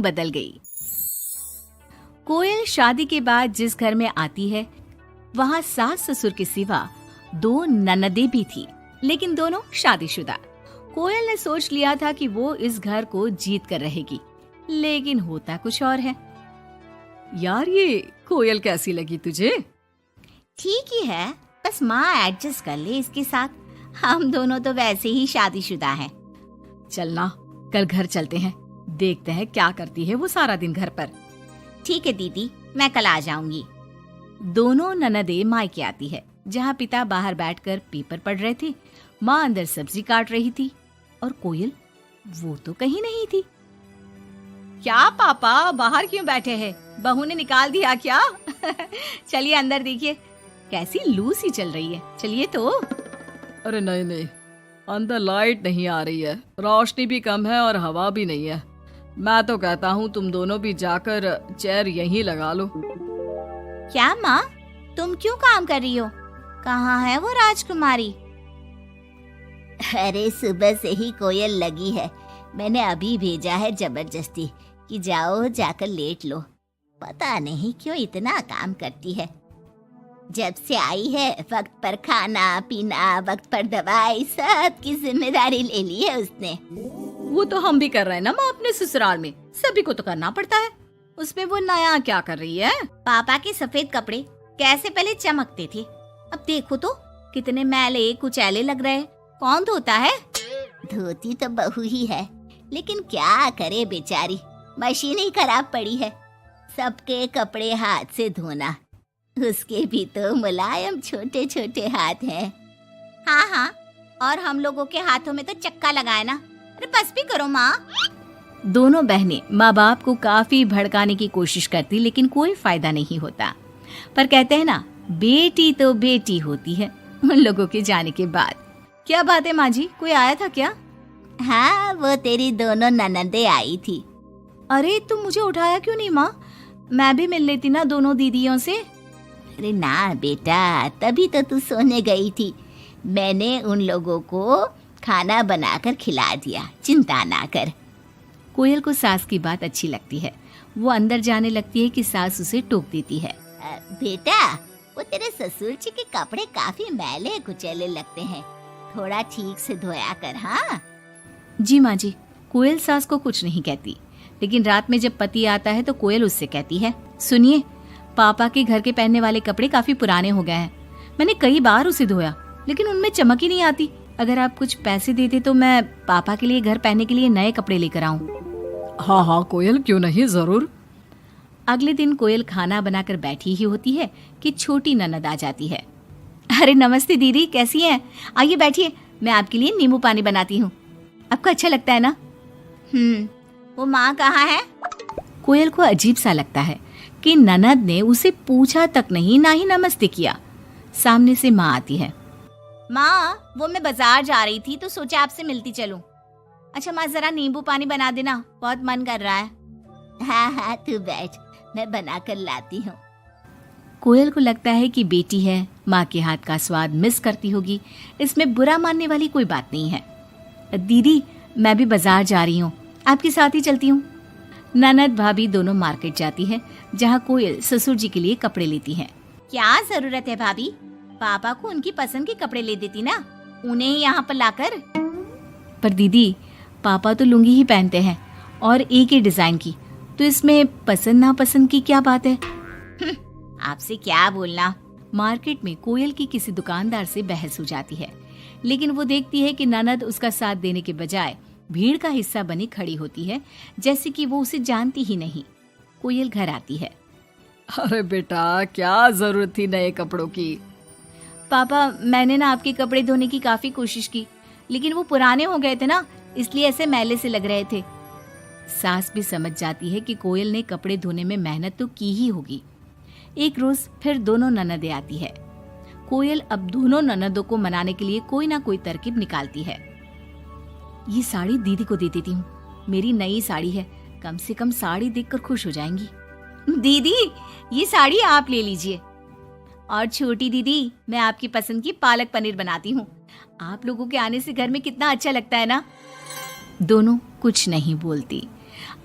बदल गई। कोयल शादी के बाद जिस घर में आती है वहाँ सास ससुर के सिवा 2 ननदें भी थी, लेकिन दोनों शादीशुदा। कोयल ने सोच लिया था कि वो इस घर को जीत कर रहेगी, लेकिन होता कुछ और है। यार ये कोयल कैसी लगी तुझे? ठीक ही है, बस माँ एडजस्ट कर ले इसके साथ। हम दोनों तो वैसे ही शादीशुदा हैं। चलना कल घर चलते हैं, देखते हैं क्या करती है वो सारा दिन घर पर। ठीक है दीदी, मैं कल आ जाऊंगी। दोनों ननदें मायके आती है, जहाँ पिता बाहर बैठकर पेपर पढ़ रहे थे, माँ अंदर सब्जी काट रही थी और कोयल वो तो कहीं नहीं थी। क्या पापा बाहर क्यों बैठे हैं? बहू ने निकाल दिया क्या? चलिए अंदर देखिए, कैसी लू सी चल रही है। चलिए तो। अरे नहीं नहीं, अंदर लाइट नहीं आ रही है, रोशनी भी कम है और हवा भी नहीं है। मैं तो कहता हूँ तुम दोनों भी जाकर चेयर यहीं लगा लो। क्या माँ, तुम क्यों काम कर रही हो? कहाँ है वो राजकुमारी? अरे सुबह से ही कोयल लगी है, मैंने अभी भेजा है जबरदस्ती कि जाओ जाकर लेट लो। पता नहीं क्यों इतना काम करती है। जब से आई है वक्त पर खाना पीना, वक्त पर दवाई, सब की जिम्मेदारी ले ली है उसने। वो तो हम भी कर रहे हैं ना माँ, अपने ससुराल में सभी को तो करना पड़ता है। उसमें वो नया क्या कर रही है? पापा के सफेद कपड़े कैसे पहले चमकते थे, अब देखो तो कितने मैले कुचैले लग रहे हैं। कौन धोता है? धोती तो बहू ही है, लेकिन क्या करे बेचारी, मशीन ही खराब पड़ी है। सबके कपड़े हाथ से धोना, उसके भी तो मुलायम छोटे छोटे हाथ हैं। हाँ हाँ, और हम लोगों के हाथों में तो चक्का लगाए ना। अरे बस भी करो माँ। दोनों बहनें माँ बाप को काफी भड़काने की कोशिश करती, लेकिन कोई फायदा नहीं होता। पर कहते हैं ना, बेटी तो बेटी होती है उन लोगों के जाने के बाद। क्या बात है माँ जी, कोई आया था क्या? हाँ, वो तेरी दोनों ननदें आई थी। अरे तुम मुझे उठाया क्यों नहीं माँ? मैं भी मिल लेती ना दोनों दीदियों से। अरे ना बेटा, तभी तो तू सोने गई थी। मैंने उन लोगों को खाना बनाकर खिला दिया, चिंता ना कर। कोयल को सास की बात अच्छी लगती है। वो अंदर जाने लगती है कि सास उसे टोक देती है। बेटा, वो तेरे ससुर जी के कपड़े काफी मैले कुचैले लगते हैं, थोड़ा ठीक से धोया कर। हाँ जी माँ जी। कोयल सास को कुछ नहीं कहती, लेकिन रात में जब पति आता है तो कोयल उससे कहती है, सुनिए, पापा के घर के पहनने वाले कपड़े काफी पुराने हो गए हैं। मैंने कई बार उसे धोया, लेकिन उनमें चमक ही नहीं आती। अगर आप कुछ पैसे देते तो मैं पापा के लिए घर पहनने के लिए नए कपड़े लेकर आऊं। हाँ हाँ कोयल, क्यों नहीं, जरूर। अगले दिन कोयल खाना बनाकर बैठी ही होती है कि छोटी ननद आ जाती है। अरे नमस्ते दीदी, कैसी हैं? आइए बैठिए, मैं आपके लिए नींबू पानी बनाती हूँ। आपको अच्छा लगता है ना? वो माँ कहाँ है? कोयल को अजीब सा लगता है कि ननद ने उसे पूछा तक नहीं, ना ही नमस्ते किया। सामने से माँ आती है। माँ, वो मैं बाजार जा रही थी तो सोचा आपसे मिलती चलूं। अच्छा माँ, जरा नींबू पानी बना देना, बहुत मन कर रहा है। हाँ हाँ, तू बैठ, मैं बना कर लाती हूँ। कोयल को लगता है कि बेटी है, माँ के हाथ का स्वाद मिस करती होगी। इसमें बुरा मानने वाली कोई बात नहीं है। दीदी, मैं भी बाजार जा रही हूँ, आपके साथ ही चलती हूँ। ननद भाभी दोनों मार्केट जाती है, जहाँ कोयल ससुर जी के लिए कपड़े लेती है। क्या जरूरत है भाभी, पापा को उनकी पसंद के कपड़े ले देती ना, उन्हें ही यहाँ पर लाकर। पर दीदी, पापा तो लुंगी ही पहनते हैं और एक ही डिजाइन की, तो इसमें पसंद नापसंद की क्या बात है? आपसे क्या बोलना। मार्केट में कोयल की किसी दुकानदार से बहस हो जाती है, लेकिन वो देखती है कि ननद उसका साथ देने के बजाय भीड़ का हिस्सा बनी खड़ी होती है, जैसे कि वो उसे जानती ही नहीं। कोयल घर आती है। अरे बेटा, क्या जरूरत थी नए कपड़ों की? पापा, मैंने ना आपके कपड़े धोने की काफी कोशिश की, लेकिन वो पुराने हो गए थे ना, इसलिए ऐसे मैले से लग रहे थे। सास भी समझ जाती है कि कोयल ने कपड़े धोने में मेहनत तो की ही होगी। एक रोज फिर दोनों ननदें आती है। कोयल अब दोनों ननदों को मनाने के लिए कोई ना कोई तरकीब निकालती है। ये साड़ी दीदी को दे देती हूँ, मेरी नई साड़ी है, कम से कम साड़ी देखकर खुश हो जाएंगी। दीदी, ये साड़ी आप ले लीजिए। और छोटी दीदी, मैं आपकी पसंद की पालक पनीर बनाती हूँ, आप लोगों के आने से घर में कितना अच्छा लगता है ना। दोनों कुछ नहीं बोलती।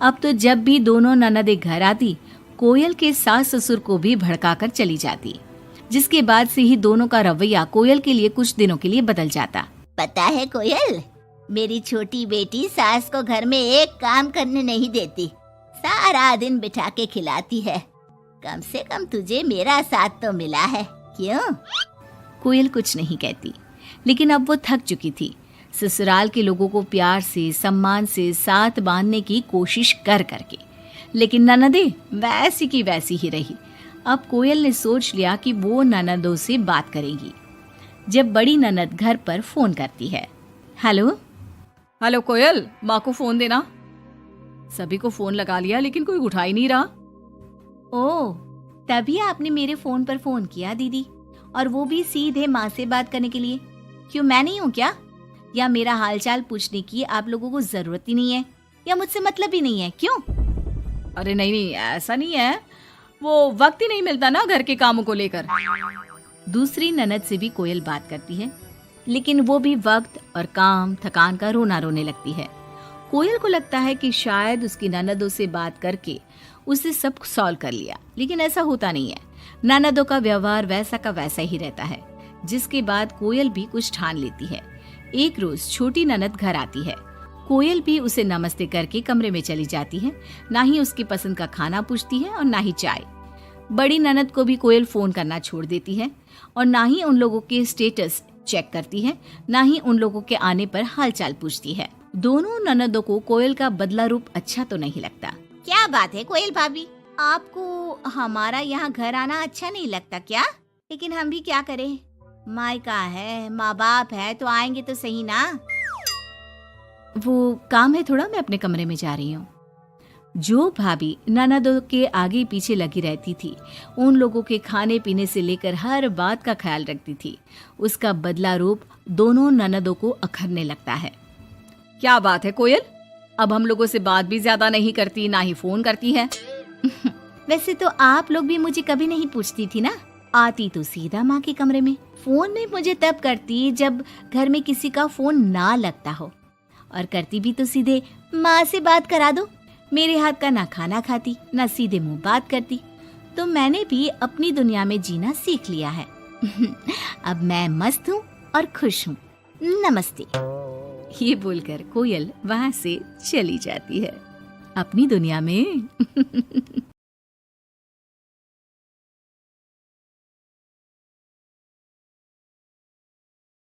अब तो जब भी दोनों ननदें घर आती, कोयल के सास ससुर को भी भड़काकर चली जाती, जिसके बाद से ही दोनों का रवैया कोयल के लिए कुछ दिनों के लिए बदल जाता। पता है कोयल, मेरी छोटी बेटी सास को घर में एक काम करने नहीं देती, सारा दिन बिठा के खिलाती है। कम से कम तुझे मेरा साथ तो मिला है, क्यों? कोयल कुछ नहीं कहती, लेकिन अब वो थक चुकी थी। ससुराल के लोगों को प्यार से सम्मान से साथ बांधने की कोशिश कर करके, लेकिन ननदें वैसी की वैसी ही रही। अब कोयल ने सोच लिया कि वो ननदों से बात करेगी। जब बड़ी ननद घर पर फोन करती है, हेलो हेलो कोयल, माँ को फोन देना। सभी को फोन लगा लिया लेकिन कोई उठा ही नहीं रहा। ओह, तभी आपने मेरे फोन पर फोन किया दीदी, और वो भी सीधे माँ से बात करने के लिए। क्यों, मैं नहीं हूँ क्या? या मेरा हालचाल पूछने की आप लोगों को जरूरत ही नहीं है, या मुझसे मतलब ही नहीं है? क्यों? अरे नहीं नहीं, ऐसा नहीं है, वो वक्त ही नहीं मिलता ना घर के कामों को लेकर। दूसरी ननद से भी कोयल बात करती है, लेकिन वो भी वक्त और काम थकान का रोना रोने लगती है। कोयल को लगता है कि शायद उसकी ननदों से बात करके उससे सब सॉल्व कर लिया, लेकिन ऐसा होता नहीं है। ननदों का व्यवहार वैसा का वैसा ही रहता है, जिसके बाद कोयल भी कुछ ठान लेती है। एक रोज छोटी ननद घर आती है। कोयल भी उसे नमस्ते करके कमरे में चली जाती है। ना ही उसकी पसंद का खाना पूछती है और ना ही चाय। बड़ी ननद को भी कोयल फोन करना छोड़ देती है, और ना ही उन लोगों के स्टेटस चेक करती है, ना ही उन लोगों के आने पर हालचाल पूछती है। दोनों ननदों को कोयल का बदला रूप अच्छा तो नहीं लगता। क्या बात है कोयल भाभी, आपको हमारा यहाँ घर आना अच्छा नहीं लगता क्या? लेकिन हम भी क्या करें, मायका है, माँ बाप है, तो आएंगे तो सही ना। वो काम है थोड़ा, मैं अपने कमरे में जा रही हूँ। जो भाभी ननदों के आगे पीछे लगी रहती थी, उन लोगों के खाने पीने से लेकर हर बात का ख्याल रखती थी, उसका बदला रूप दोनों ननदों को अखरने लगता है। क्या बात है कोयल, अब हम लोगों से बात भी ज्यादा नहीं करती, ना ही फोन करती है। वैसे तो आप लोग भी मुझे कभी नहीं पूछती थी ना, आती तो सीधा माँ के कमरे में। फोन में मुझे तब करती जब घर में किसी का फोन ना लगता हो, और करती भी तो सीधे माँ से बात करा दो। मेरे हाथ का ना खाना खाती, ना सीधे मुंह बात करती। तो मैंने भी अपनी दुनिया में जीना सीख लिया है। अब मैं मस्त हूँ और खुश हूँ। नमस्ते। ये बोलकर कोयल वहां से चली जाती है अपनी दुनिया में।